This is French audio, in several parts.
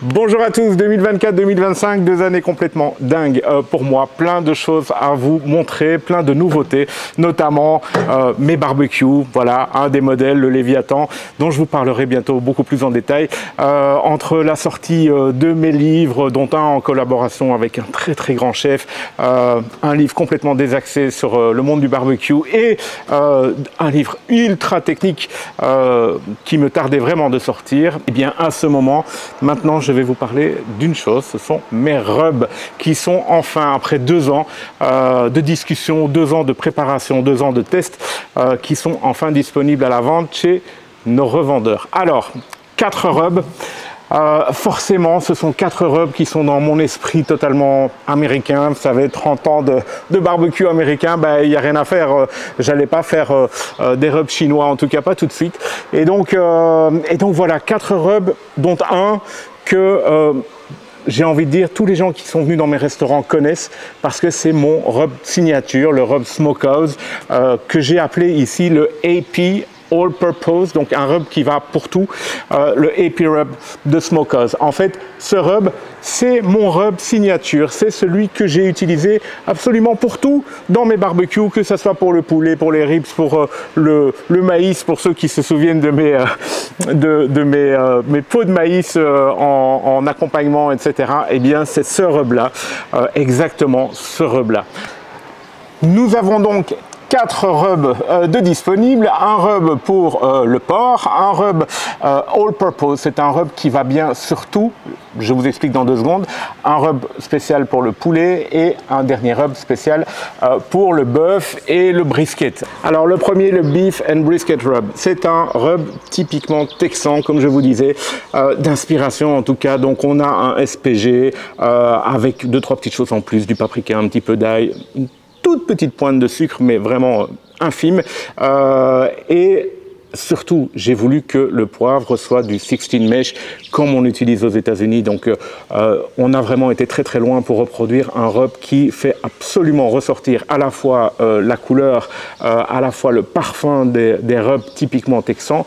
Bonjour à tous, 2024-2025, 2 années complètement dingues pour moi. Plein de choses à vous montrer, plein de nouveautés, notamment mes barbecues. Voilà, un des modèles, le Léviathan, dont je vous parlerai bientôt beaucoup plus en détail. Entre la sortie de mes livres, dont un en collaboration avec un très grand chef, un livre complètement désaxé sur le monde du barbecue et un livre ultra technique qui me tardait vraiment de sortir. Et bien à ce moment, maintenant je vais vous parler d'une chose, ce sont mes rubs qui sont enfin, après 2 ans de discussion, 2 ans de préparation, 2 ans de tests, qui sont enfin disponibles à la vente chez nos revendeurs. Alors, 4 rubs. Forcément, ce sont 4 rubs qui sont dans mon esprit totalement américain. Vous savez, 30 ans de barbecue américain, il n'y a rien à faire. J'allais pas faire des rubs chinois, en tout cas pas tout de suite. Et donc voilà, 4 rubs, dont un que j'ai envie de dire, tous les gens qui sont venus dans mes restaurants connaissent parce que c'est mon rub signature, le rub Smokehouse, que j'ai appelé ici le AP All Purpose, donc un rub qui va pour tout, le AP Rub de Smokehouse. En fait, ce rub, c'est mon rub signature, c'est celui que j'ai utilisé absolument pour tout dans mes barbecues, que ce soit pour le poulet, pour les ribs, pour le maïs, pour ceux qui se souviennent de mes pots de maïs en accompagnement, etc. Eh bien, c'est ce rub-là, exactement ce rub-là. Nous avons donc 4 rubs de disponibles, un rub pour le porc, un rub all purpose, c'est un rub qui va bien sur tout, je vous explique dans 2 secondes, un rub spécial pour le poulet et un dernier rub spécial pour le bœuf et le brisket. Alors le premier, le beef and brisket rub, c'est un rub typiquement texan, comme je vous disais, d'inspiration en tout cas. Donc on a un SPG avec 2-3 petites choses en plus, du paprika, un petit peu d'ail, toute petite pointe de sucre, mais vraiment infime. Et surtout, j'ai voulu que le poivre soit du 16 mesh, comme on utilise aux États-Unis. Donc, on a vraiment été très loin pour reproduire un rub qui fait absolument ressortir à la fois la couleur, à la fois le parfum des rubs typiquement texans,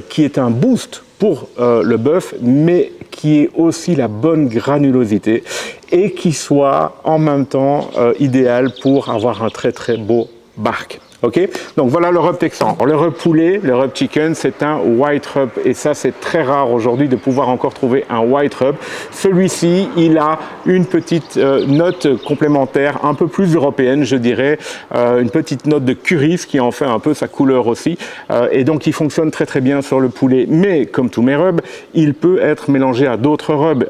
qui est un boost pour le bœuf, mais qui est aussi la bonne granulosité et qui soit en même temps idéal pour avoir un très beau bark. Ok, donc voilà le rub texan. Le rub poulet, le rub chicken, c'est un white rub et ça c'est très rare aujourd'hui de pouvoir encore trouver un white rub. Celui-ci, il a une petite note complémentaire, un peu plus européenne, je dirais, une petite note de curry, ce qui en fait un peu sa couleur aussi, et donc il fonctionne très bien sur le poulet. Mais comme tous mes rubs, il peut être mélangé à d'autres rubs.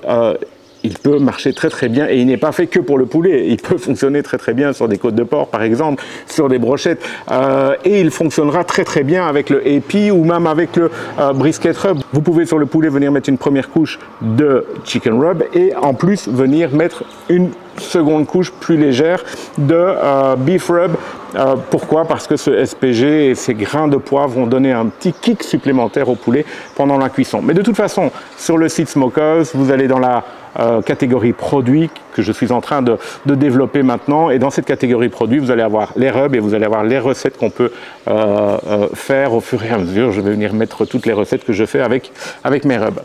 Il peut marcher très bien et il n'est pas fait que pour le poulet. Il peut fonctionner très bien sur des côtes de porc par exemple, sur des brochettes et il fonctionnera très bien avec le AP ou même avec le brisket rub. Vous pouvez sur le poulet venir mettre une première couche de chicken rub et en plus venir mettre une seconde couche plus légère de beef rub. Pourquoi? Parce que ce SPG et ces grains de poivre vont donner un petit kick supplémentaire au poulet pendant la cuisson. Mais de toute façon, sur le site Smokehouse, vous allez dans la catégorie produits que je suis en train de développer maintenant. Et dans cette catégorie produits, vous allez avoir les rubs et vous allez avoir les recettes qu'on peut faire au fur et à mesure. Je vais venir mettre toutes les recettes que je fais avec mes rubs.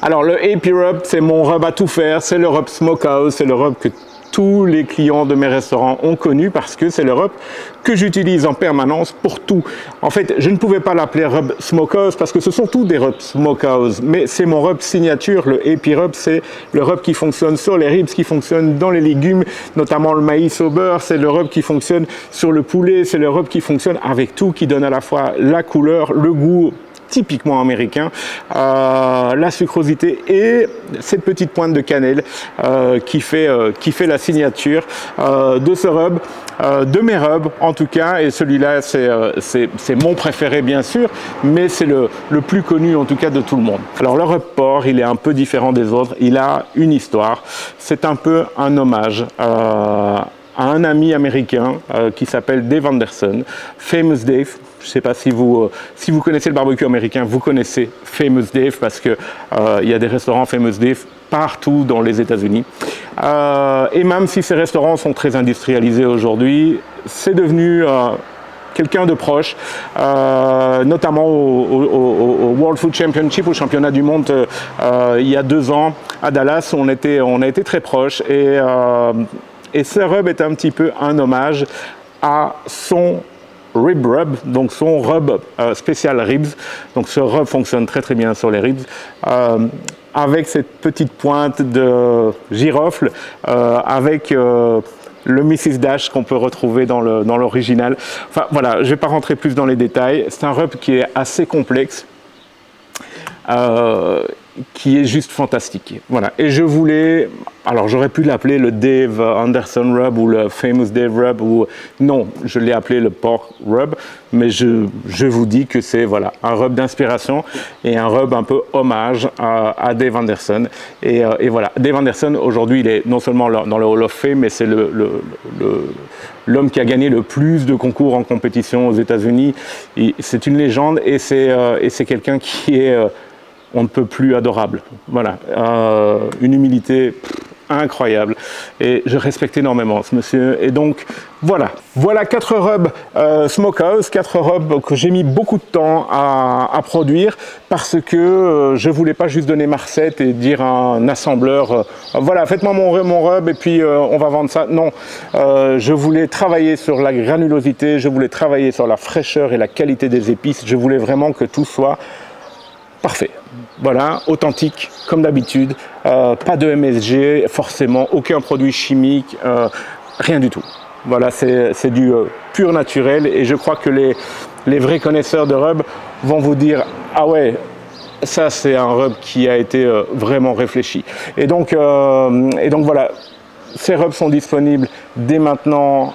Alors le AP Rub, c'est mon rub à tout faire, c'est le rub Smokehouse, c'est le rub que tous les clients de mes restaurants ont connu parce que c'est le rub que j'utilise en permanence pour tout. En fait, je ne pouvais pas l'appeler rub Smokehouse parce que ce sont tous des rubs Smokehouse, mais c'est mon rub signature, le AP Rub, c'est le rub qui fonctionne sur les ribs, qui fonctionne dans les légumes, notamment le maïs au beurre, c'est le rub qui fonctionne sur le poulet, c'est le rub qui fonctionne avec tout, qui donne à la fois la couleur, le goût, typiquement américain, la sucrosité et cette petite pointe de cannelle qui fait la signature de ce rub, de mes rubs en tout cas, et celui-là c'est mon préféré bien sûr, mais c'est le plus connu en tout cas de tout le monde. Alors le rub porc, il est un peu différent des autres, il a une histoire, c'est un peu un hommage à un ami américain qui s'appelle Dave Anderson, Famous Dave. Je ne sais pas si vous connaissez le barbecue américain, vous connaissez Famous Dave parce qu'il y a des restaurants Famous Dave partout dans les États-Unis. Et même si ces restaurants sont très industrialisés aujourd'hui, c'est devenu quelqu'un de proche, notamment au World Food Championship, au championnat du monde il y a 2 ans. à Dallas, on a été très proches et ce rub est un petit peu un hommage à son rib rub, donc son rub spécial ribs. Donc ce rub fonctionne très très bien sur les ribs. Avec cette petite pointe de girofle, avec le Mrs. Dash qu'on peut retrouver dans l'original. Enfin voilà, je ne vais pas rentrer plus dans les détails. C'est un rub qui est assez complexe, qui est juste fantastique. Voilà. Et je voulais, alors j'aurais pu l'appeler le Dave Anderson Rub ou le Famous Dave Rub, ou non, je l'ai appelé le Pork Rub, mais je vous dis que c'est voilà, un rub d'inspiration et un rub un peu hommage à Dave Anderson. Et voilà, Dave Anderson aujourd'hui il est non seulement dans le Hall of Fame, mais c'est l'homme qui a gagné le plus de concours en compétition aux États-Unis. C'est une légende et c'est quelqu'un qui est on ne peut plus adorable. Voilà, une humilité incroyable et je respecte énormément ce monsieur. Et donc voilà 4 rubs Smokehouse, 4 rubs que j'ai mis beaucoup de temps à produire parce que je voulais pas juste donner ma recette et dire à un assembleur voilà, faites-moi mon rub et puis on va vendre ça. Non, je voulais travailler sur la granulosité, je voulais travailler sur la fraîcheur et la qualité des épices, je voulais vraiment que tout soit parfait. Voilà, authentique, comme d'habitude, pas de MSG, forcément, aucun produit chimique, rien du tout. Voilà, c'est du pur naturel et je crois que les vrais connaisseurs de rub vont vous dire « Ah ouais, ça c'est un rub qui a été vraiment réfléchi ». Et donc voilà. Ces rubs sont disponibles dès maintenant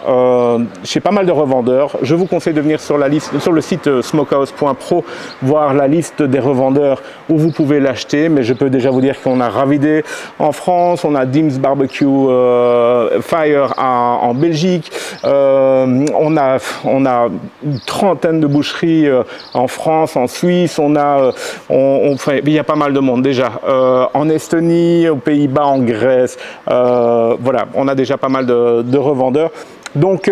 chez pas mal de revendeurs. Je vous conseille de venir sur le site smokehouse.pro voir la liste des revendeurs où vous pouvez l'acheter. Mais je peux déjà vous dire qu'on a Ravidé en France, on a Dim's Barbecue Fire en Belgique, on a une trentaine de boucheries en France, en Suisse, il y a pas mal de monde déjà. En Estonie, aux Pays-Bas, en Grèce, voilà, on a déjà pas mal de revendeurs. Donc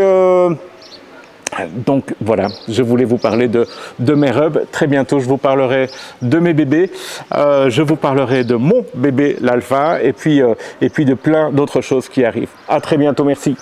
voilà, je voulais vous parler de mes rubs. Très bientôt, je vous parlerai de mes bébés. Je vous parlerai de mon bébé, l'Alpha, et puis de plein d'autres choses qui arrivent. À très bientôt, merci.